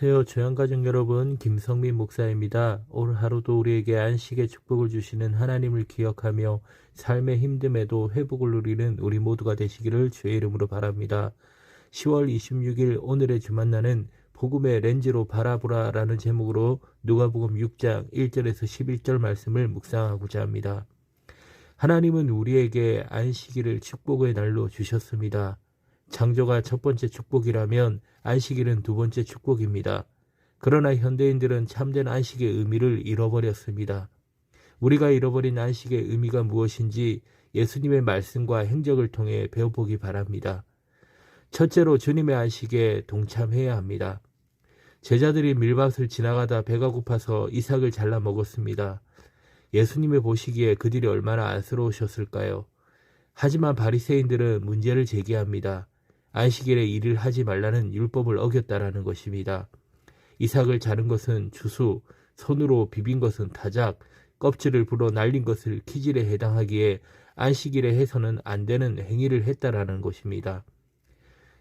안녕하세요. 조양가족 여러분, 김성민 목사입니다. 오늘 하루도 우리에게 안식의 축복을 주시는 하나님을 기억하며 삶의 힘듦에도 회복을 누리는 우리 모두가 되시기를 주의 이름으로 바랍니다. 10월 26일 오늘의 주만나는 복음의 렌즈로 바라보라 라는 제목으로 누가복음 6장 1절에서 11절 말씀을 묵상하고자 합니다. 하나님은 우리에게 안식일을 축복의 날로 주셨습니다. 창조가 첫 번째 축복이라면 안식일은 두 번째 축복입니다. 그러나 현대인들은 참된 안식의 의미를 잃어버렸습니다. 우리가 잃어버린 안식의 의미가 무엇인지 예수님의 말씀과 행적을 통해 배워보기 바랍니다. 첫째로 주님의 안식에 동참해야 합니다. 제자들이 밀밭을 지나가다 배가 고파서 이삭을 잘라 먹었습니다. 예수님이 보시기에 그들이 얼마나 안쓰러우셨을까요? 하지만 바리새인들은 문제를 제기합니다. 안식일에 일을 하지 말라는 율법을 어겼다라는 것입니다. 이삭을 자른 것은 주수, 손으로 비빈 것은 타작, 껍질을 불어 날린 것을 키질에 해당하기에 안식일에 해서는 안 되는 행위를 했다라는 것입니다.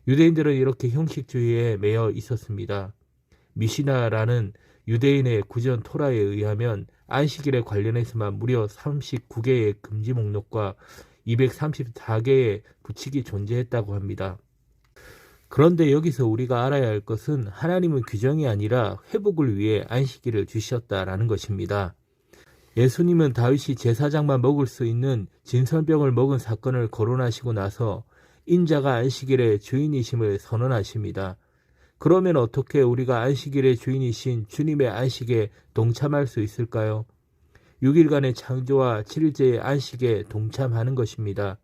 유대인들은 이렇게 형식주의에 매여 있었습니다. 미시나라는 유대인의 구전 토라에 의하면 안식일에 관련해서만 무려 39개의 금지 목록과 234개의 부칙이 존재했다고 합니다. 그런데 여기서 우리가 알아야 할 것은 하나님은 규정이 아니라 회복을 위해 안식일을 주셨다라는 것입니다. 예수님은 다윗이 제사장만 먹을 수 있는 진설병을 먹은 사건을 거론하시고 나서 인자가 안식일의 주인이심을 선언하십니다. 그러면 어떻게 우리가 안식일의 주인이신 주님의 안식에 동참할 수 있을까요? 6일간의 창조와 7일째의 안식에 동참하는 것입니다.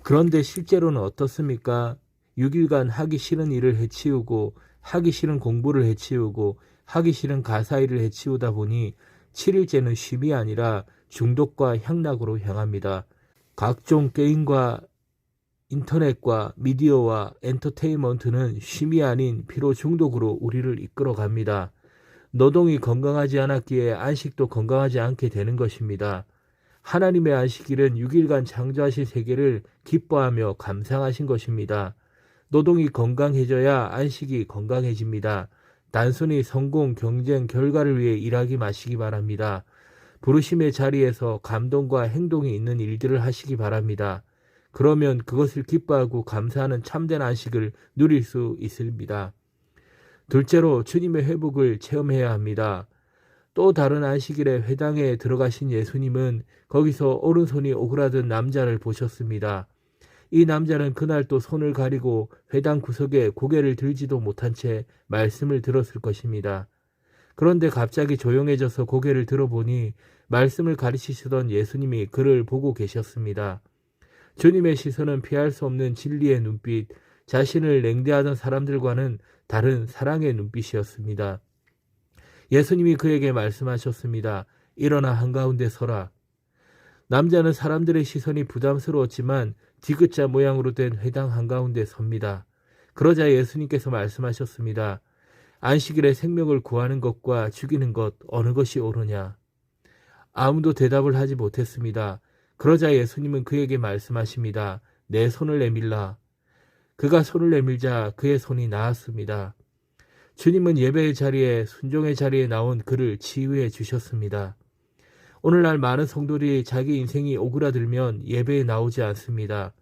그런데 실제로는 어떻습니까? 6일간 하기 싫은 일을 해치우고 하기 싫은 공부를 해치우고 하기 싫은 가사일을 해치우다 보니 7일째는 쉼이 아니라 중독과 향락으로 향합니다. 각종 게임과 인터넷과 미디어와 엔터테인먼트는 쉼이 아닌 피로 중독으로 우리를 이끌어 갑니다. 노동이 건강하지 않았기에 안식도 건강하지 않게 되는 것입니다. 하나님의 안식일은 6일간 창조하신 세계를 기뻐하며 감상하신 것입니다. 노동이 건강해져야 안식이 건강해집니다. 단순히 성공, 경쟁, 결과를 위해 일하기 마시기 바랍니다. 부르심의 자리에서 감동과 행동이 있는 일들을 하시기 바랍니다. 그러면 그것을 기뻐하고 감사하는 참된 안식을 누릴 수 있습니다. 둘째로 주님의 회복을 체험해야 합니다. 또 다른 안식일에 회당에 들어가신 예수님은 거기서 오른손이 오그라든 남자를 보셨습니다. 이 남자는 그날 또 손을 가리고 회당 구석에 고개를 들지도 못한 채 말씀을 들었을 것입니다. 그런데 갑자기 조용해져서 고개를 들어보니 말씀을 가르치시던 예수님이 그를 보고 계셨습니다. 주님의 시선은 피할 수 없는 진리의 눈빛, 자신을 냉대하던 사람들과는 다른 사랑의 눈빛이었습니다. 예수님이 그에게 말씀하셨습니다. 일어나 한가운데 서라. 남자는 사람들의 시선이 부담스러웠지만 디귿자 모양으로 된 회당 한가운데 섭니다. 그러자 예수님께서 말씀하셨습니다. 안식일에 생명을 구하는 것과 죽이는 것 어느 것이 옳으냐? 아무도 대답을 하지 못했습니다. 그러자 예수님은 그에게 말씀하십니다. 내 손을 내밀라. 그가 손을 내밀자 그의 손이 나았습니다. 주님은 예배의 자리에 순종의 자리에 나온 그를 치유해 주셨습니다. 오늘날 많은 성도들이 자기 인생이 오그라들면 예배에 나오지 않습니다.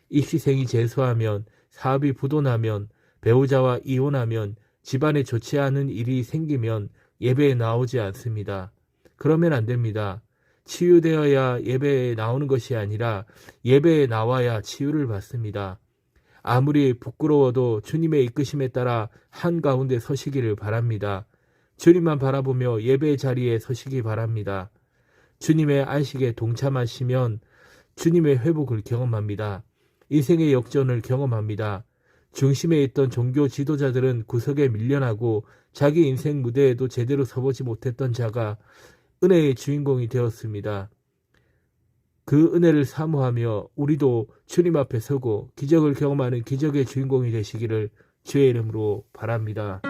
입시생이 재수하면, 사업이 부도나면, 배우자와 이혼하면, 집안에 좋지 않은 일이 생기면 예배에 나오지 않습니다. 그러면 안 됩니다. 치유되어야 예배에 나오는 것이 아니라 예배에 나와야 치유를 받습니다. 아무리 부끄러워도 주님의 이끄심에 따라 한가운데 서시기를 바랍니다. 주님만 바라보며 예배의 자리에 서시기 바랍니다. 주님의 안식에 동참하시면 주님의 회복을 경험합니다. 인생의 역전을 경험합니다. 중심에 있던 종교 지도자들은 구석에 밀려나고 자기 인생 무대에도 제대로 서보지 못했던 자가 은혜의 주인공이 되었습니다. 그 은혜를 사모하며 우리도 주님 앞에 서고 기적을 경험하는 기적의 주인공이 되시기를 주의 이름으로 바랍니다.